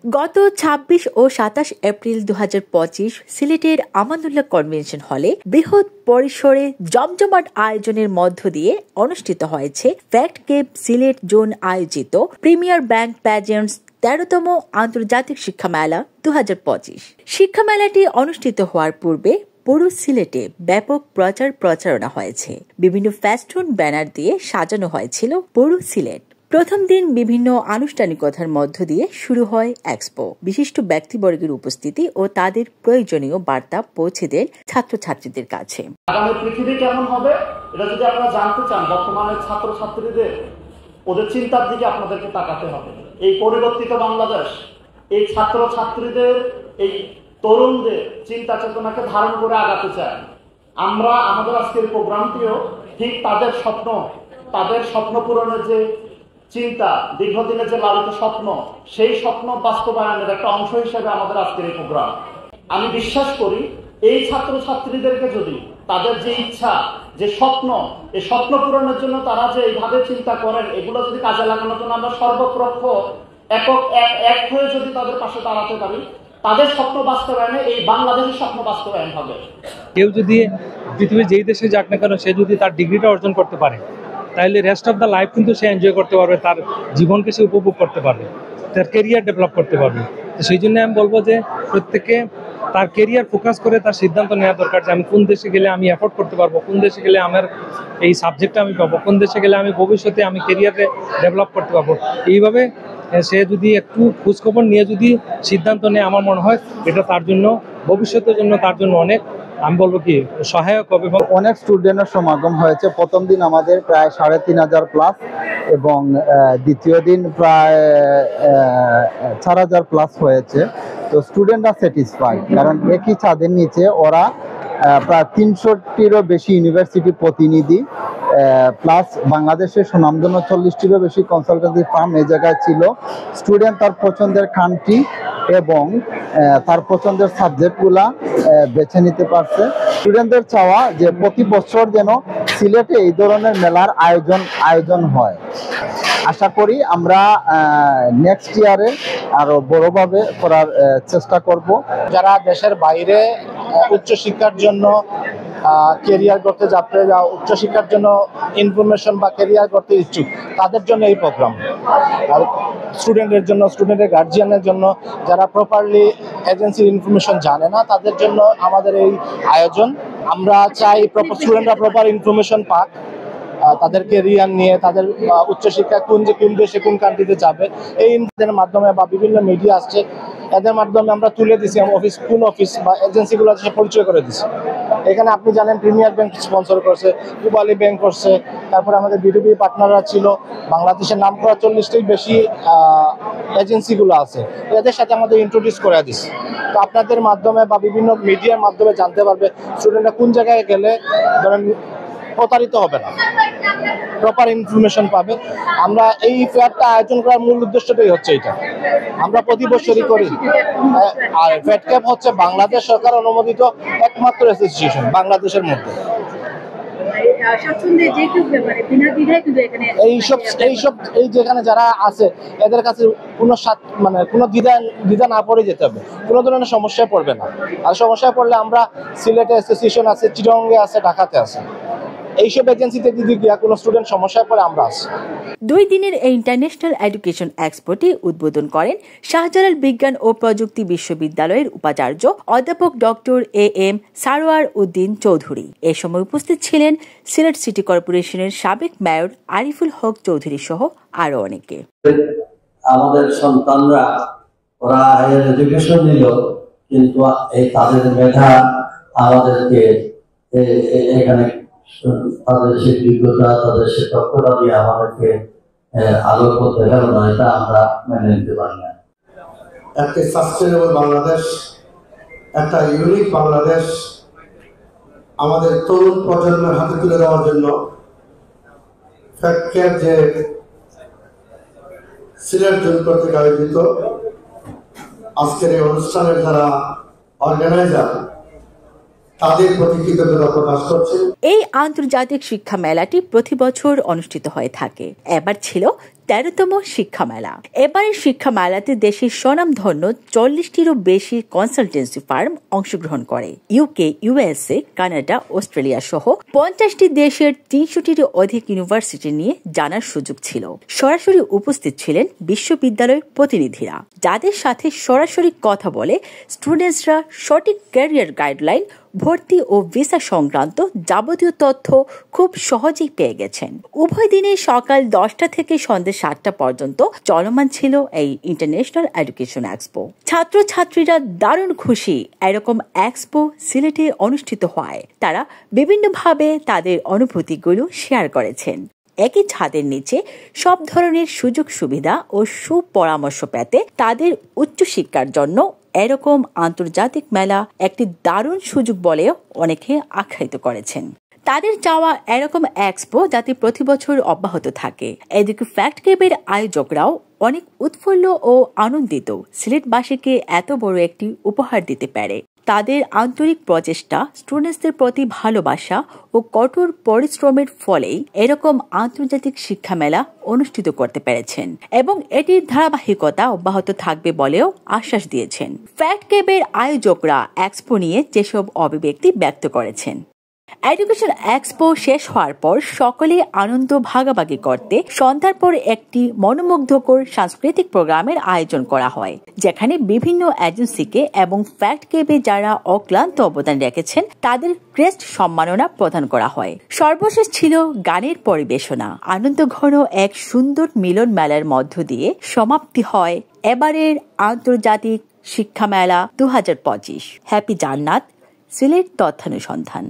গত ২৬ ও ২৭ এপ্রিল ২০২৫ সিলেটের আমানুল্লাহ কনভেনশন হলে বৃহৎ পরিসরে জমজমাট আয়োজনের মধ্য দিয়ে অনুষ্ঠিত হয়েছে ফ্যাক্ট কেপ সিলেট জোন আয়োজিত প্রিমিয়ার ব্যাংক প্যাজেন্টস ১৩তম আন্তর্জাতিক শিক্ষা মেলা ২০২৫। শিক্ষা মেলাটি অনুষ্ঠিত হওয়ার পূর্বে পুরো সিলেটে ব্যাপক প্রচার প্রচারণা হয়েছে। বিভিন্ন ফেস্টুন ব্যানার দিয়ে সাজানো হয়েছিল পুরো সিলেট। প্রথম দিন বিভিন্ন আনুষ্ঠানিকতার মধ্য দিয়ে শুরু হয় এক্সপো। বিশিষ্ট ব্যক্তিবর্গের উপস্থিতি ও তাদের প্রয়োজনীয় বার্তা পৌঁছে দেন ছাত্রছাত্রীদের কাছে। আগামী পৃথিবী কেমন হবে এটা যদি আপনারা জানতে চান, বর্তমানে ছাত্রছাত্রীদের ওদের চিন্তার দিকে আপনাদেরকে তাকাতে হবে। এই পরিবর্তিত বাংলাদেশ এই ছাত্রছাত্রীদের এই তরুণদের চিন্তা চেতনাকে ধারণ করে আগাতে চায়। আমরা আমাদের আজকের প্রোগ্রামটিও ঠিক তাদের স্বপ্ন পূরণের যে চিন্তা, দীর্ঘদিনের যে লালিত স্বপ্ন, সেই স্বপ্ন বাস্তবায়নের একটা অংশ হিসেবে আমাদের আজকের এই প্রোগ্রাম। আমি বিশ্বাস করি এই ছাত্রছাত্রীদেরকে যদি তাদের যে ইচ্ছা, যে স্বপ্ন, এই স্বপ্ন পূরণের জন্য তারা যে এইভাবে চিন্তা করেন, এগুলো যদি কাজে লাগানোর জন্য আমরা সর্বপক্ষ এক হয়ে যদি তাদের পাশে দাঁড়াতে পারি, তাদের স্বপ্ন বাস্তবায়নে এই বাংলাদেশের স্বপ্ন বাস্তবায়ন হবে। কেউ যদি পৃথিবীর যেই দেশে যাক না কেন, সে যদি তার ডিগ্রিটা অর্জন করতে পারে, তাহলে রেস্ট অফ দ্য লাইফ কিন্তু সে এনজয় করতে পারবে, তার জীবনকে সে উপভোগ করতে পারবে, তার কেরিয়ার ডেভেলপ করতে পারবে। তো সেই জন্য আমি বলবো যে প্রত্যেককে তার কেরিয়ার ফোকাস করে তার সিদ্ধান্ত নেওয়া দরকার যে আমি কোন দেশে গেলে আমি এফোর্ড করতে পারবো, কোন দেশে গেলে আমার এই সাবজেক্টটা আমি পাবো, কোন দেশে গেলে আমি ভবিষ্যতে আমি কেরিয়ারে ডেভেলপ করতে পারবো। এইভাবে সে যদি একটু খোঁজখবর নিয়ে যদি সিদ্ধান্ত নেয়, আমার মনে হয় এটা তার জন্য ভবিষ্যতের জন্য তার জন্য অনেক, আমি বলবো কি, সহায়ক হবে। অনেক স্টুডেন্টের সমাগম হয়েছে। প্রথম দিন আমাদের প্রায় ৩৫০০ প্লাস এবং দ্বিতীয় দিন প্রায় ৪০০০ প্লাস হয়েছে। তো স্টুডেন্টরা স্যাটিসফাইড, কারণ একই ছাদের নিচে ওরা প্রায় ৩০০টিরও বেশি ইউনিভার্সিটি প্রতিনিধি প্লাস বাংলাদেশের সুনামধন্য ৪০টিরও বেশি কনসালটেন্সি ফার্ম এই জায়গায় ছিল। স্টুডেন্ট তার পছন্দের কান্ট্রি এবং তার পছন্দের সাবজেক্টগুলা বেছে নিতে পারছে। স্টুডেন্টদের চাওয়া যে প্রতি বছর যেন সিলেটে এই ধরনের মেলার আয়োজন হয়। আশা করি আমরা নেক্সট ইয়ারে আরো বড়ভাবে করার চেষ্টা করব। যারা দেশের বাইরে উচ্চশিক্ষার জন্য কেরিয়ার করতে যাচ্ছে, যা উচ্চশিক্ষার জন্য ইনফরমেশন বা কেরিয়ার করতে ইচ্ছুক, তাদের জন্য এই প্রোগ্রাম। আর স্টুডেন্টের জন্য, স্টুডেন্টের গার্জিয়ানের জন্য, যারা প্রপারলি এজেন্সির ইনফরমেশন জানে না, তাদের জন্য আমাদের এই আয়োজন। আমরা চাই স্টুডেন্টরা প্রপার ইনফরমেশন পাক, তাদের কেরিয়ার নিয়ে, তাদের উচ্চশিক্ষা কোন দেশে কোন কান্ট্রিতে যাবে, এই মাধ্যমে বা বিভিন্ন মিডিয়া আসছে, এদের মাধ্যমে আমরা তুলে দিছি কোন অফিস বা এজেন্সিগুলো আছে পরিচয় করে দিছি। এখানে আপনি জানেন প্রিমিয়ার ব্যাংক স্পন্সর করছে, পূবালী ব্যাংক করছে, তারপরে আমাদের বিডিবি পার্টনাররা ছিল, বাংলাদেশের নাম করা ৪০টির বেশি এজেন্সিগুলো আছে, এদের সাথে আমাদের ইন্ট্রোডিউস করে দিছি। তো আপনাদের মাধ্যমে বা বিভিন্ন মিডিয়ার মাধ্যমে জানতে পারবে স্টুডেন্টরা কোন জায়গায় গেলে ধরেন প্রতারিত হবে না, প্রপার ইনফরমেশন পাবে। আমরা এই ফেয়ারটা আয়োজন করার মূল উদ্দেশ্যটাই হচ্ছে এটা। আমরা প্রতি বছরই করি। আর ফ্যাট ক্যাপ হচ্ছে বাংলাদেশ সরকার অনুমোদিত একমাত্র অ্যাসোসিয়েশন বাংলাদেশের মধ্যে। এই যেখানে যারা আছে এদের কাছে কোনো দ্বিধা না পড়ে যেতে হবে, কোনো ধরনের সমস্যায় পড়বে না। আর সমস্যায় পড়লে আমরা সিলেটে অ্যাসোসিয়েশন আছে, চিটাগংয়ে আছে, ঢাকাতে আছে, এইসব এজেন্সিতে যদি গিয়া কোনো স্টুডেন্ট সমস্যায় পড়ে আমরা আছি। ২ দিনের এই ইন্টারন্যাশনাল এডুকেশন এক্সপোটি উদ্বোধন করেন শাহজালাল বিজ্ঞান ও প্রযুক্তি বিশ্ববিদ্যালয়ের উপাচার্য অধ্যাপক ডক্টর AM সারোয়ার উদ্দিন চৌধুরী। এ সময় উপস্থিত ছিলেন সিলেট সিটি কর্পোরেশনের সাবেক মেয়র আরিফুল হক চৌধুরী সহ আরো অনেকে। আমাদের সন্তানরা ওরা হায়ার এডুকেশন নিল, কিন্তু এই তাদের মেধা আমাদেরকে এখানে তাদের সে বিজ্ঞতা, তাদের সে দক্ষতা দিয়ে আমাদেরকে আলো করতে পারে না, এটা আমরা মেনে নিতে পারি না। একটা সাস্টেনেবল বাংলাদেশ, একটা ইউনিক বাংলাদেশ আমাদের তরুণ প্রজন্মের হাতে তুলে দেওয়ার জন্য ফ্যাক্ট ক্যাপ যে সিলেট জোন কর্তৃক আয়োজিত আজকের এই অনুষ্ঠানের যারা অর্গানাইজার, তাদের প্রতি কৃতজ্ঞতা প্রকাশ করছে। এই আন্তর্জাতিক শিক্ষা মেলাটি প্রতি বছর অনুষ্ঠিত হয়ে থাকে। এবার ছিল 13তম শিক্ষা মেলা। এবারের শিক্ষা মেলাতে দেশের স্বনামধন্য 40টিরও বেশি কনসালটেন্সি ফার্ম অংশগ্রহণ করে। ইউকে, ইউএসএ, কানাডা, অস্ট্রেলিয়া সহ 50টি দেশের 300টিরও অধিক ইউনিভার্সিটি নিয়ে জানার সুযোগ ছিল। সরাসরি উপস্থিত ছিলেন বিশ্ববিদ্যালয়ের প্রতিনিধিরা, যাদের সাথে সরাসরি কথা বলে স্টুডেন্টসরা সঠিক ক্যারিয়ার গাইডলাইন, ভর্তি ও ভিসা সংক্রান্ত যাবতীয় তথ্য খুব সহজেই পেয়ে গেছেন। উভয় দিনে সকাল 10টা থেকে সন্ধ্যে 7টা পর্যন্ত চলমান ছিল এই ইন্টারন্যাশনাল এডুকেশন এক্সপো। ছাত্রছাত্রীরা দারুণ খুশি এরকম এক্সপো সিলেটে অনুষ্ঠিত হয়। তারা বিভিন্নভাবে তাদের অনুভূতিগুলো শেয়ার করেছেন। একই ছাদের নিচে সব ধরনের সুযোগ সুবিধা ও সুপরামর্শ পেতে তাদের উচ্চশিক্ষার জন্য এরকম আন্তর্জাতিক মেলা একটি দারুণ সুযোগ বলেও অনেকে আখ্যায়িত করেছেন। তাদের চাওয়া এরকম এক্সপো যাতে প্রতি বছর অব্যাহত থাকে। এদিকে ফ্যাক্ট ক্যাবের আয়োজকরাও অনেক উৎফুল্ল ও আনন্দিত সিলেটবাসীকে এত বড় একটি উপহার দিতে পারে। তাদের আন্তরিক প্রচেষ্টা, স্টুডেন্টসদের প্রতি ভালোবাসা ও কঠোর পরিশ্রমের ফলেই এরকম আন্তর্জাতিক শিক্ষা মেলা অনুষ্ঠিত করতে পেরেছেন এবং এটির ধারাবাহিকতা অব্যাহত থাকবে বলেও আশ্বাস দিয়েছেন। ফ্যাক্ট ক্যাবের আয়োজকরা এক্সপো নিয়ে যেসব অভিব্যক্তি ব্যক্ত করেছেন। এডুকেশন এক্সপো শেষ হওয়ার পর সকলে আনন্দ ভাগাভাগি করতে সন্ধ্যার পর একটি মনোমুগ্ধকর সাংস্কৃতিক প্রোগ্রামের আয়োজন করা হয়, যেখানে বিভিন্ন এজেন্সিকে এবং ফ্যাক্ট ক্যাবে যারা অক্লান্ত অবদান রেখেছেন তাদের ক্রেস্ট সম্মাননা প্রদান করা হয়। সর্বশেষ ছিল গানের পরিবেশনা। আনন্দঘন এক সুন্দর মিলন মেলার মধ্য দিয়ে সমাপ্তি হয় এবারের আন্তর্জাতিক শিক্ষা মেলা 2025। হ্যাপি জান্নাত, সিলেট তথ্যানুসন্ধান।